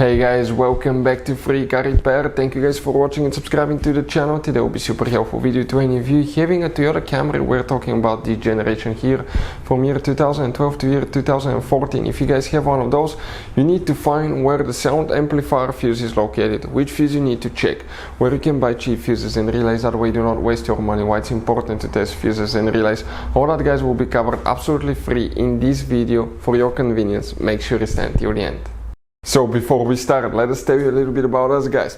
Hey guys, welcome back to Free Car Repair. Thank you guys for watching and subscribing to the channel. Today will be super helpful video to any of you having a Toyota Camry. We're talking about the generation here from year 2012 to year 2014. If you guys have one of those, you need to find where the sound amplifier fuse is located, which fuse you need to check, where you can buy cheap fuses and relays, that way do not waste your money, why it's important to test fuses and relays. All that guys will be covered absolutely free in this video for your convenience. Make sure you stay until the end. So before we start, let us tell you a little bit about us guys.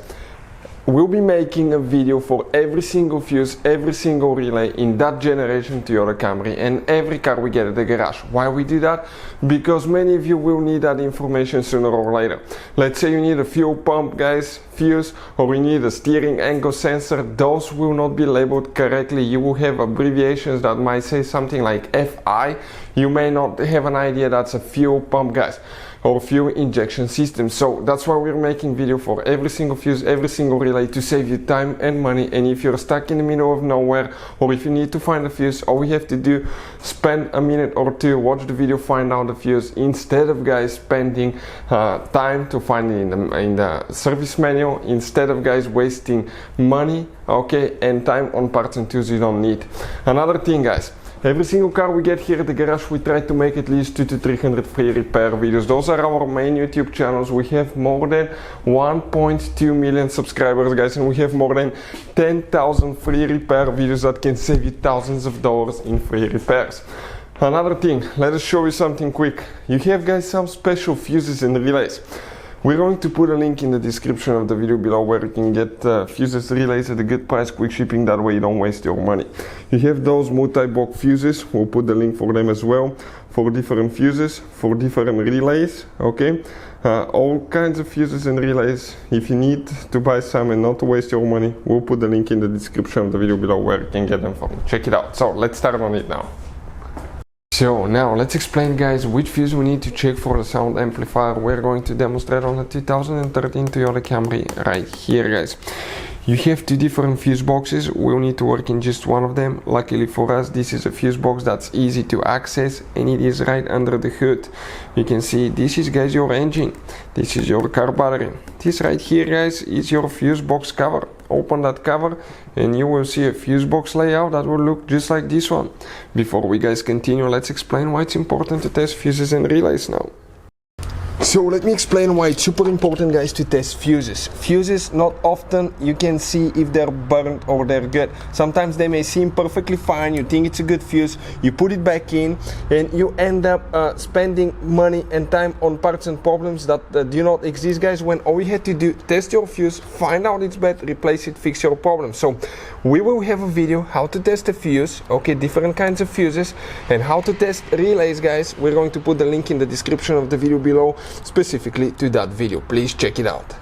We'll be making a video for every single fuse, every single relay in that generation Toyota Camry and every car we get at the garage. Why we do that? Because many of you will need that information sooner or later. Let's say you need a fuel pump guys fuse, or you need a steering angle sensor. Those will not be labeled correctly. You will have abbreviations that might say something like FI. You may not have an idea that's a fuel pump guys, or fuel injection system. So that's why we're making video for every single fuse, every single relay, to save you time and money. And if you're stuck in the middle of nowhere, or if you need to find a fuse, all we have to do, spend a minute or two, watch the video, find out the fuse, instead of guys spending time to find it in the service manual, instead of guys wasting money, okay, and time on parts and tools you don't need. Another thing guys, every single car we get here at the garage, we try to make at least 200 to 300 free repair videos. Those are our main YouTube channels. We have more than 1.2 million subscribers guys, and we have more than 10,000 free repair videos that can save you thousands of dollars in free repairs. Another thing, let us show you something quick. You have guys some special fuses and relays. We're going to put a link in the description of the video below where you can get fuses, relays at a good price, quick shipping, that way you don't waste your money. You have those multi-block fuses, we'll put the link for them as well, for different fuses, for different relays, okay? All kinds of fuses and relays. If you need to buy some and not to waste your money, we'll put the link in the description of the video below where you can get them from. Check it out. So let's start on it now. So now let's explain guys which fuse we need to check for the sound amplifier. We're going to demonstrate on the 2013 Toyota Camry right here guys. You have two different fuse boxes. We'll need to work in just one of them. Luckily for us, this is a fuse box that's easy to access, and it is right under the hood. You can see this is guys your engine, this is your car battery. This right here guys is your fuse box cover. Open that cover and you will see a fuse box layout that will look just like this one. Before we guys continue, let's explain why it's important to test fuses and relays now. So let me explain why it's super important guys to test fuses. Fuses, not often you can see if they're burnt or they're good. Sometimes they may seem perfectly fine, you think it's a good fuse, you put it back in and you end up spending money and time on parts and problems that do not exist guys, when all you had to do, test your fuse, find out it's bad, replace it, fix your problem. So we will have a video how to test a fuse, okay, different kinds of fuses, and how to test relays guys. We're going to put the link in the description of the video below specifically to that video. Please check it out.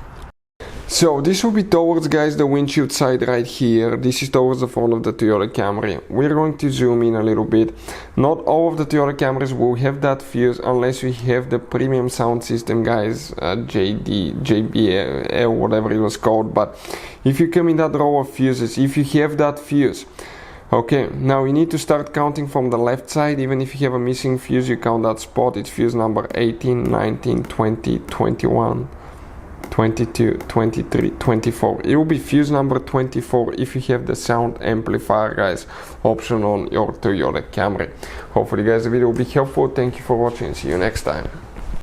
So this will be towards guys the windshield side right here. This is towards the front of the Toyota Camry. We're going to zoom in a little bit. Not all of the Toyota Camrys will have that fuse unless we have the premium sound system guys, JBL, whatever it was called. But if you come in that row of fuses, if you have that fuse, okay, now you need to start counting from the left side. Even if you have a missing fuse, you count that spot. It's fuse number 18, 19, 20, 21, 22, 23, 24. It will be fuse number 24 if you have the sound amplifier guys option on your Toyota Camry. Hopefully guys the video will be helpful. Thank you for watching. See you next time.